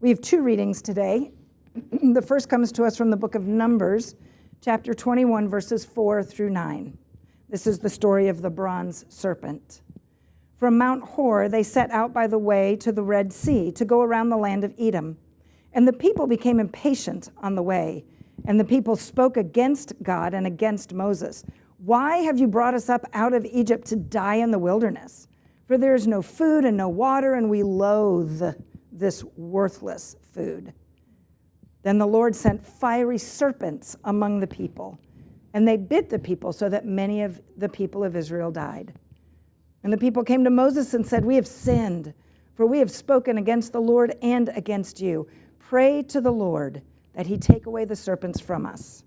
We have two readings today. The first comes to us from the book of Numbers, chapter 21, verses 4 through 9. This is the story of the bronze serpent. From Mount Hor, they set out by the way to the Red Sea to go around the land of Edom. And the people became impatient on the way. And the people spoke against God and against Moses. Why have you brought us up out of Egypt to die in the wilderness? For there is no food and no water, and we loathe this worthless food. Then the Lord sent fiery serpents among the people, and they bit the people so that many of the people of Israel died. And the people came to Moses and said, we have sinned, for we have spoken against the Lord and against you. Pray to the Lord that he take away the serpents from us.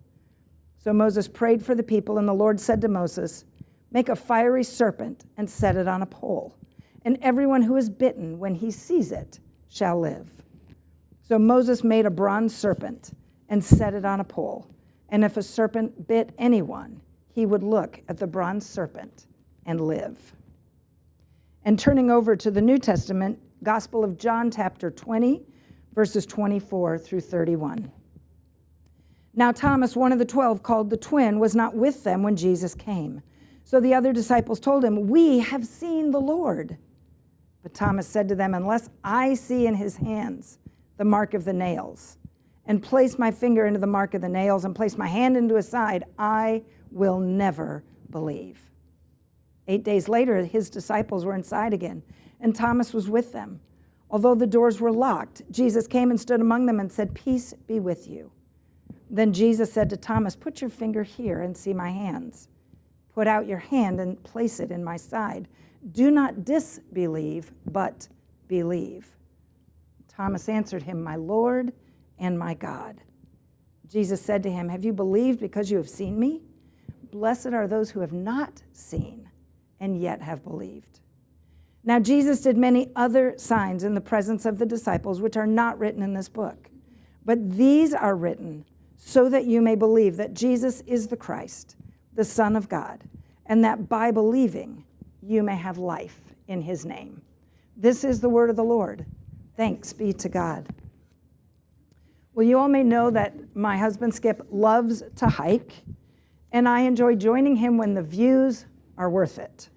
So Moses prayed for the people, and the Lord said to Moses, make a fiery serpent and set it on a pole, and everyone who is bitten when he sees it shall live. So Moses made a bronze serpent and set it on a pole. And if a serpent bit anyone, he would look at the bronze serpent and live. And turning over to the New Testament, Gospel of John, chapter 20, verses 24 through 31. Now Thomas, one of the 12, called the twin, was not with them when Jesus came. So the other disciples told him, we have seen the Lord. But Thomas said to them, unless I see in his hands the mark of the nails, and place my finger into the mark of the nails, and place my hand into his side, I will never believe. 8 days later, his disciples were inside again, and Thomas was with them. Although the doors were locked, Jesus came and stood among them and said, peace be with you. Then Jesus said to Thomas, put your finger here and see my hands. Put out your hand and place it in my side. Do not disbelieve, but believe. Thomas answered him, my Lord and my God. Jesus said to him, have you believed because you have seen me? Blessed are those who have not seen and yet have believed. Now Jesus did many other signs in the presence of the disciples, which are not written in this book. But these are written so that you may believe that Jesus is the Christ, the Son of God, and that by believing you may have life in his name. This is the word of the Lord. Thanks be to God. Well, you all may know that my husband Skip loves to hike, and I enjoy joining him when the views are worth it.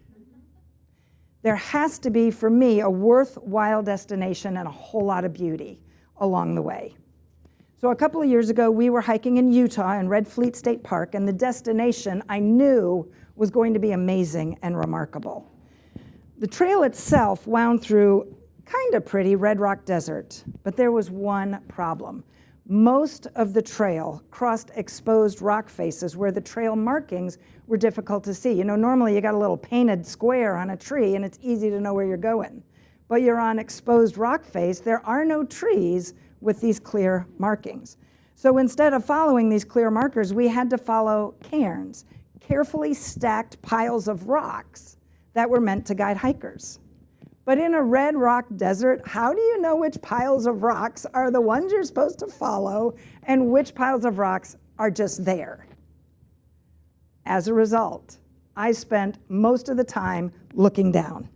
There has to be, for me, a worthwhile destination and a whole lot of beauty along the way. So a couple of years ago, we were hiking in Utah in Red Fleet State Park, and the destination I knew was going to be amazing and remarkable. The trail itself wound through kind of pretty red rock desert, but there was one problem. Most of the trail crossed exposed rock faces where the trail markings were difficult to see. You know, normally you got a little painted square on a tree and it's easy to know where you're going. But you're on exposed rock face, there are no trees with these clear markings. So instead of following these clear markers, we had to follow cairns, carefully stacked piles of rocks that were meant to guide hikers. But in a red rock desert, how do you know which piles of rocks are the ones you're supposed to follow and which piles of rocks are just there? As a result, I spent most of the time looking down,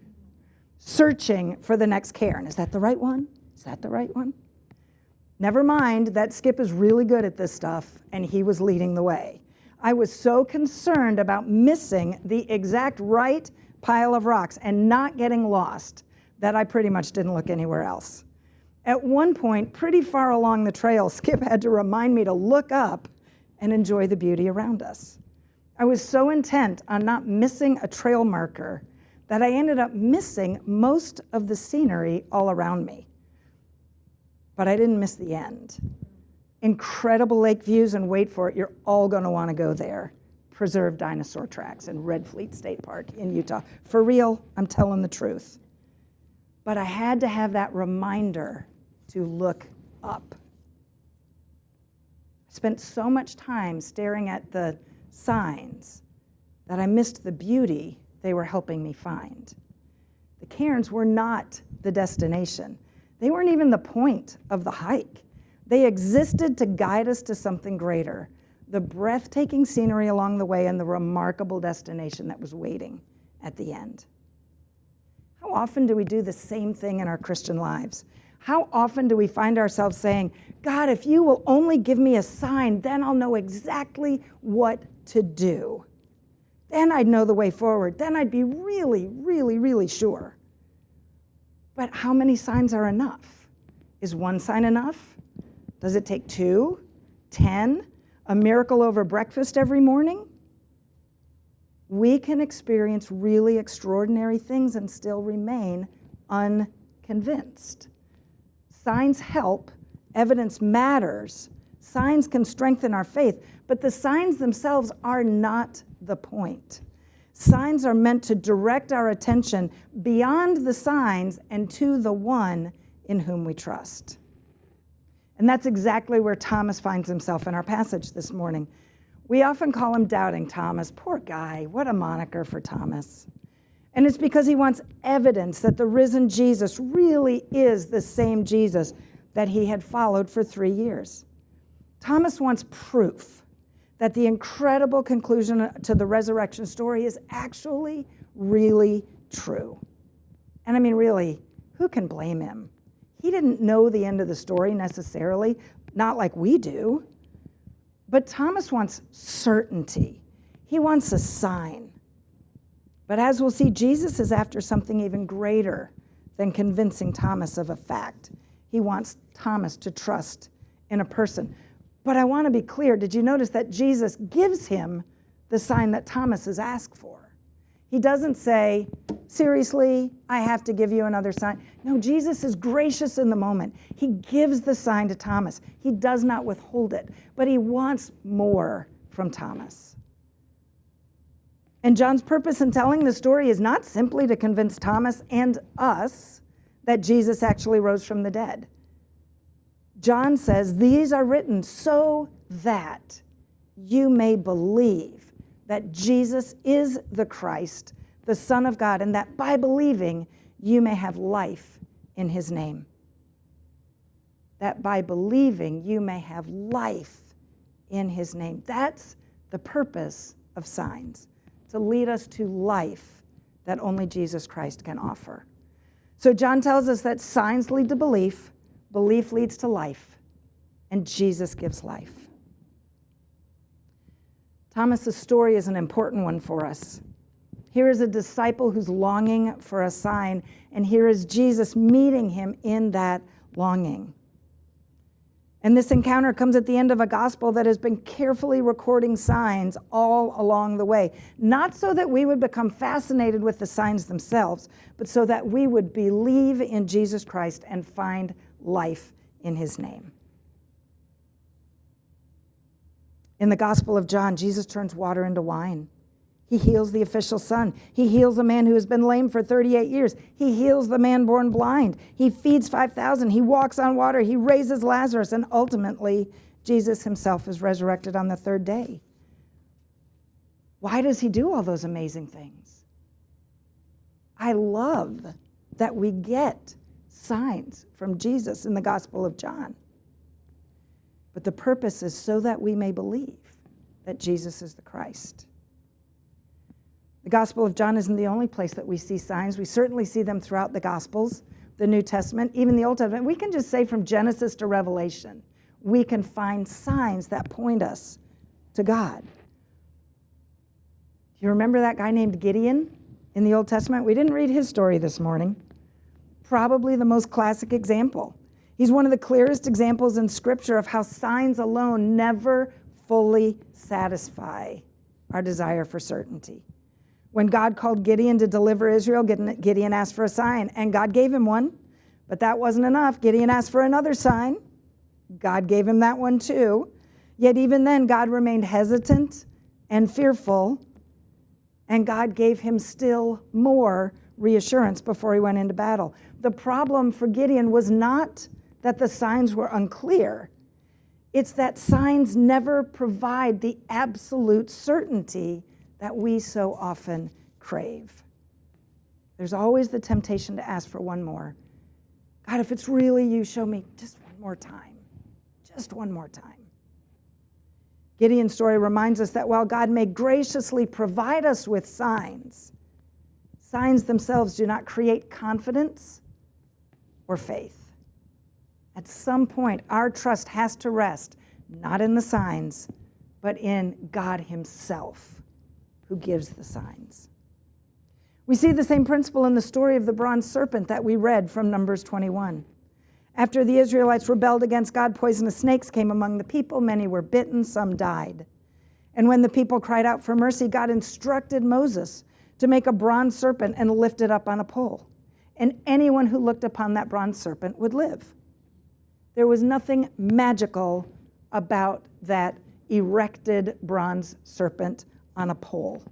searching for the next cairn. Is that the right one? Is that the right one? Never mind that Skip is really good at this stuff, and he was leading the way. I was so concerned about missing the exact right pile of rocks and not getting lost that I pretty much didn't look anywhere else. At one point, pretty far along the trail, Skip had to remind me to look up and enjoy the beauty around us. I was so intent on not missing a trail marker that I ended up missing most of the scenery all around me. But I didn't miss the end. Incredible lake views, and wait for it, you're all going to want to go there. Preserved dinosaur tracks in Red Fleet State Park in Utah. For real, I'm telling the truth. But I had to have that reminder to look up. I spent so much time staring at the signs that I missed the beauty they were helping me find. The cairns were not the destination. They weren't even the point of the hike. They existed to guide us to something greater, the breathtaking scenery along the way and the remarkable destination that was waiting at the end. How often do we do the same thing in our Christian lives? How often do we find ourselves saying, God, if you will only give me a sign, then I'll know exactly what to do. Then I'd know the way forward. Then I'd be really, really, really sure. But how many signs are enough? Is one sign enough? Does it take 2, 10, a miracle over breakfast every morning? We can experience really extraordinary things and still remain unconvinced. Signs help, evidence matters, signs can strengthen our faith, but the signs themselves are not the point. Signs are meant to direct our attention beyond the signs and to the one in whom we trust. And that's exactly where Thomas finds himself in our passage this morning. We often call him Doubting Thomas. Poor guy, what a moniker for Thomas. And it's because he wants evidence that the risen Jesus really is the same Jesus that he had followed for 3 years. Thomas wants proof that the incredible conclusion to the resurrection story is actually really true. And I mean, really, who can blame him? He didn't know the end of the story necessarily, not like we do. But Thomas wants certainty. He wants a sign. But as we'll see, Jesus is after something even greater than convincing Thomas of a fact. He wants Thomas to trust in a person. But I want to be clear, did you notice that Jesus gives him the sign that Thomas has asked for? He doesn't say, seriously, I have to give you another sign. No, Jesus is gracious in the moment. He gives the sign to Thomas. He does not withhold it, but he wants more from Thomas. And John's purpose in telling the story is not simply to convince Thomas and us that Jesus actually rose from the dead. John says, these are written so that you may believe that Jesus is the Christ, the Son of God, and that by believing you may have life in his name. That by believing you may have life in his name. That's the purpose of signs, to lead us to life that only Jesus Christ can offer. So John tells us that signs lead to belief, belief leads to life, and Jesus gives life. Thomas's story is an important one for us. Here is a disciple who's longing for a sign, and here is Jesus meeting him in that longing. And this encounter comes at the end of a gospel that has been carefully recording signs all along the way, not so that we would become fascinated with the signs themselves, but so that we would believe in Jesus Christ and find life in his name. In the Gospel of John, Jesus turns water into wine. He heals the official's son. He heals a man who has been lame for 38 years. He heals the man born blind. He feeds 5,000. He walks on water. He raises Lazarus. And ultimately, Jesus himself is resurrected on the 3rd day. Why does he do all those amazing things? I love that we get signs from Jesus in the Gospel of John. But the purpose is so that we may believe that Jesus is the Christ. The Gospel of John isn't the only place that we see signs. We certainly see them throughout the Gospels, the New Testament, even the Old Testament. We can just say from Genesis to Revelation, we can find signs that point us to God. Do you remember that guy named Gideon in the Old Testament? We didn't read his story this morning. Probably the most classic example. He's one of the clearest examples in Scripture of how signs alone never fully satisfy our desire for certainty. When God called Gideon to deliver Israel, Gideon asked for a sign, and God gave him one. But that wasn't enough. Gideon asked for another sign. God gave him that one too. Yet even then, God remained hesitant and fearful, and God gave him still more reassurance before he went into battle. The problem for Gideon was not that the signs were unclear. It's that signs never provide the absolute certainty that we so often crave. There's always the temptation to ask for one more. God, if it's really you, show me just one more time. Just one more time. Gideon's story reminds us that while God may graciously provide us with signs, signs themselves do not create confidence or faith. At some point, our trust has to rest not in the signs, but in God himself, who gives the signs. We see the same principle in the story of the bronze serpent that we read from Numbers 21. After the Israelites rebelled against God, poisonous snakes came among the people. Many were bitten, some died. And when the people cried out for mercy, God instructed Moses to make a bronze serpent and lift it up on a pole. And anyone who looked upon that bronze serpent would live. There was nothing magical about that erected bronze serpent on a pole.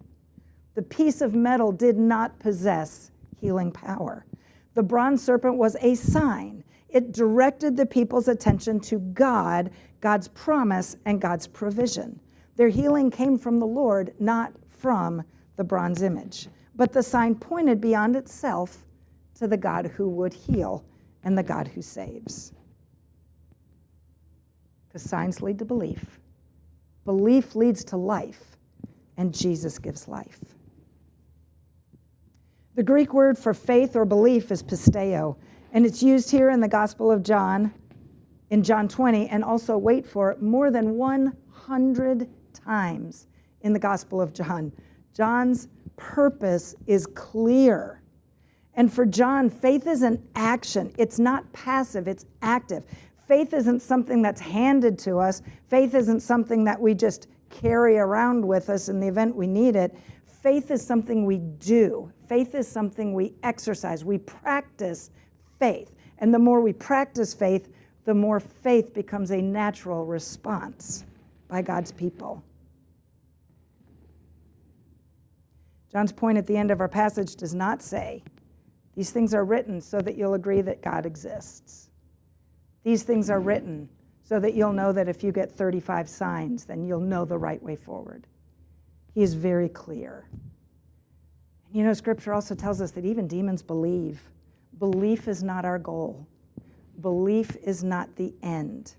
The piece of metal did not possess healing power. The bronze serpent was a sign. It directed the people's attention to God, God's promise, and God's provision. Their healing came from the Lord, not from the bronze image. But the sign pointed beyond itself to the God who would heal and the God who saves. Because signs lead to belief. Belief leads to life, and Jesus gives life. The Greek word for faith or belief is pisteo, and it's used here in the Gospel of John, in John 20, and also, wait for it, more than 100 times in the Gospel of John. John's purpose is clear. And for John, faith is an action. It's not passive, it's active. Faith isn't something that's handed to us. Faith isn't something that we just carry around with us in the event we need it. Faith is something we do. Faith is something we exercise. We practice faith. And the more we practice faith, the more faith becomes a natural response by God's people. John's point at the end of our passage does not say, these things are written so that you'll agree that God exists. These things are written so that you'll know that if you get 35 signs, then you'll know the right way forward. He is very clear. And you know, Scripture also tells us that even demons believe. Belief is not our goal. Belief is not the end.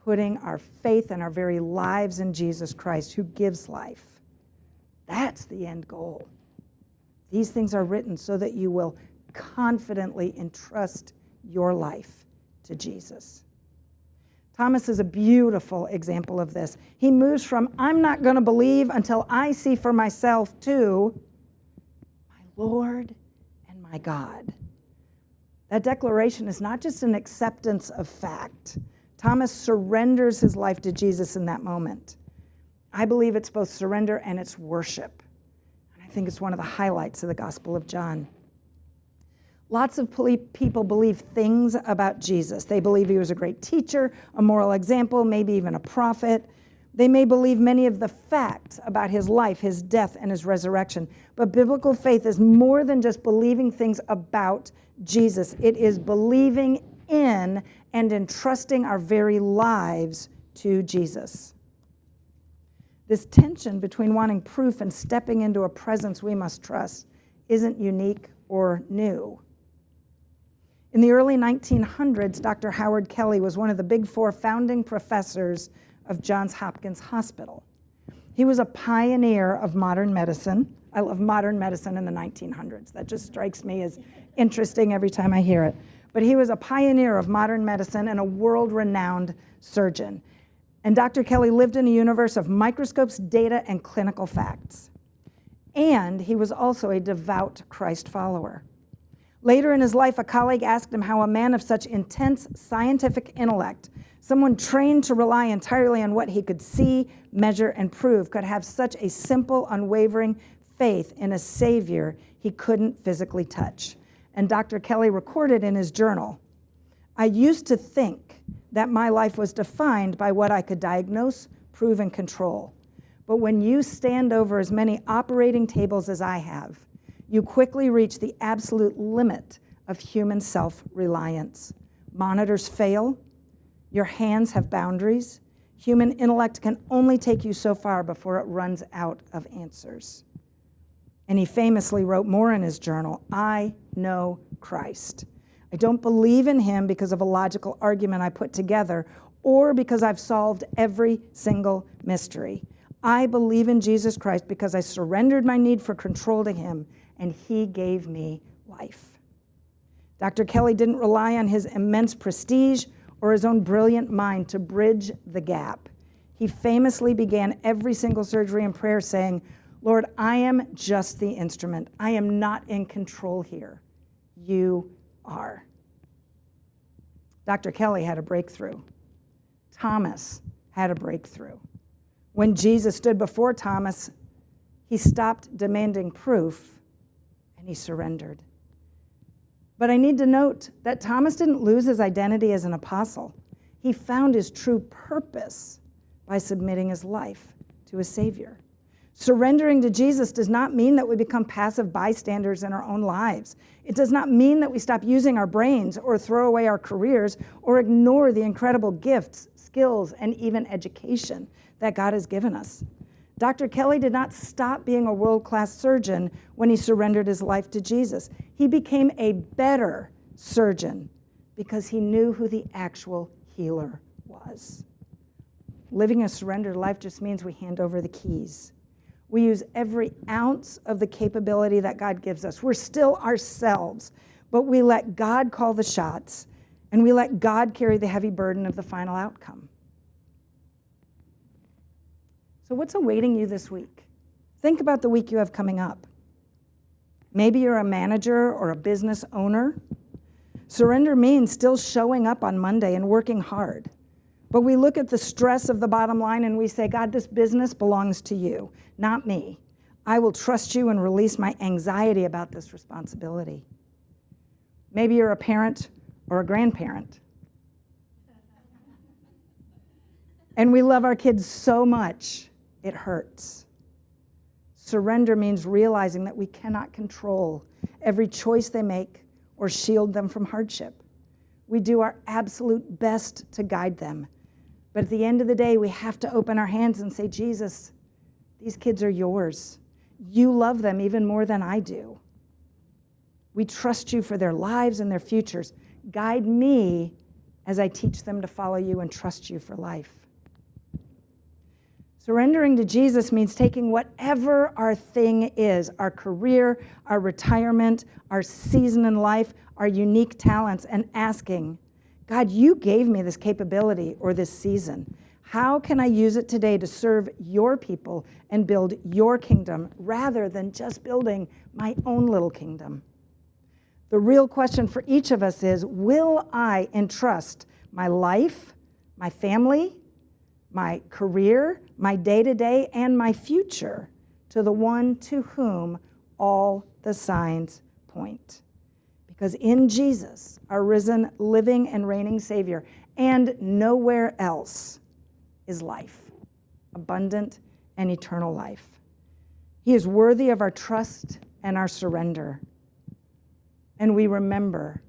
Putting our faith and our very lives in Jesus Christ, who gives life, that's the end goal. These things are written so that you will confidently entrust your life to Jesus. Thomas is a beautiful example of this. He moves from, I'm not going to believe until I see for myself, to, my Lord and my God. That declaration is not just an acceptance of fact. Thomas surrenders his life to Jesus in that moment. I believe it's both surrender and it's worship. And I think it's one of the highlights of the Gospel of John. Lots of people believe things about Jesus. They believe he was a great teacher, a moral example, maybe even a prophet. They may believe many of the facts about his life, his death, and his resurrection. But biblical faith is more than just believing things about Jesus. It is believing in and entrusting our very lives to Jesus. This tension between wanting proof and stepping into a presence we must trust isn't unique or new. In the early 1900s, Dr. Howard Kelly was one of the big four founding professors of Johns Hopkins Hospital. He was a pioneer of modern medicine. I love modern medicine in the 1900s. That just strikes me as interesting every time I hear it. But he was a pioneer of modern medicine and a world-renowned surgeon. And Dr. Kelly lived in a universe of microscopes, data, and clinical facts. And he was also a devout Christ follower. Later in his life, a colleague asked him how a man of such intense scientific intellect, someone trained to rely entirely on what he could see, measure, and prove, could have such a simple, unwavering faith in a Savior he couldn't physically touch. And Dr. Kelly recorded in his journal, I used to think that my life was defined by what I could diagnose, prove, and control. But when you stand over as many operating tables as I have, you quickly reach the absolute limit of human self-reliance. Monitors fail. Your hands have boundaries. Human intellect can only take you so far before it runs out of answers. And he famously wrote more in his journal, I know Christ. I don't believe in him because of a logical argument I put together or because I've solved every single mystery. I believe in Jesus Christ because I surrendered my need for control to him, and he gave me life. Dr. Kelly didn't rely on his immense prestige or his own brilliant mind to bridge the gap. He famously began every single surgery in prayer saying, Lord, I am just the instrument. I am not in control here. You are. Dr. Kelly had a breakthrough. Thomas had a breakthrough. When Jesus stood before Thomas, he stopped demanding proof and he surrendered. But I need to note that Thomas didn't lose his identity as an apostle. He found his true purpose by submitting his life to his Savior. Surrendering to Jesus does not mean that we become passive bystanders in our own lives. It does not mean that we stop using our brains or throw away our careers or ignore the incredible gifts, skills, and even education that God has given us. Dr. Kelly did not stop being a world-class surgeon when he surrendered his life to Jesus. He became a better surgeon because he knew who the actual healer was. Living a surrendered life just means we hand over the keys. We use every ounce of the capability that God gives us. We're still ourselves, but we let God call the shots, and we let God carry the heavy burden of the final outcome. So what's awaiting you this week? Think about the week you have coming up. Maybe you're a manager or a business owner. Surrender means still showing up on Monday and working hard. But we look at the stress of the bottom line and we say, God, this business belongs to you, not me. I will trust you and release my anxiety about this responsibility. Maybe you're a parent or a grandparent. And we love our kids so much, it hurts. Surrender means realizing that we cannot control every choice they make or shield them from hardship. We do our absolute best to guide them. But at the end of the day, we have to open our hands and say, Jesus, these kids are yours. You love them even more than I do. We trust you for their lives and their futures. Guide me as I teach them to follow you and trust you for life. Surrendering to Jesus means taking whatever our thing is, our career, our retirement, our season in life, our unique talents, and asking, God, you gave me this capability or this season. How can I use it today to serve your people and build your kingdom rather than just building my own little kingdom? The real question for each of us is, will I entrust my life, my family, my career, my day-to-day, and my future to the one to whom all the signs point? Because in Jesus, our risen, living, and reigning Savior, and nowhere else is life, abundant and eternal life. He is worthy of our trust and our surrender. And we remember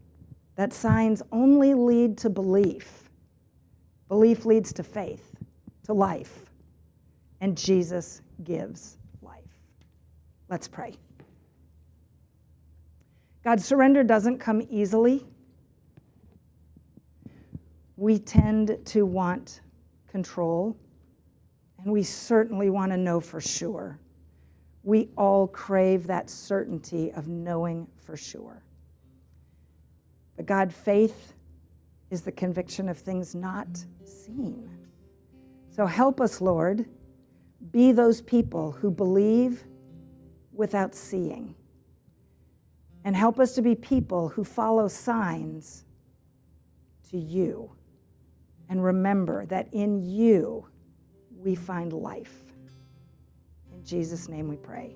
that signs only lead to belief. Belief leads to faith, to life, and Jesus gives life. Let's pray. God, surrender doesn't come easily. We tend to want control, and we certainly want to know for sure. We all crave that certainty of knowing for sure. But God, faith is the conviction of things not seen. So help us, Lord, be those people who believe without seeing. And help us to be people who follow signs to you. And remember that in you we find life. In Jesus' name we pray.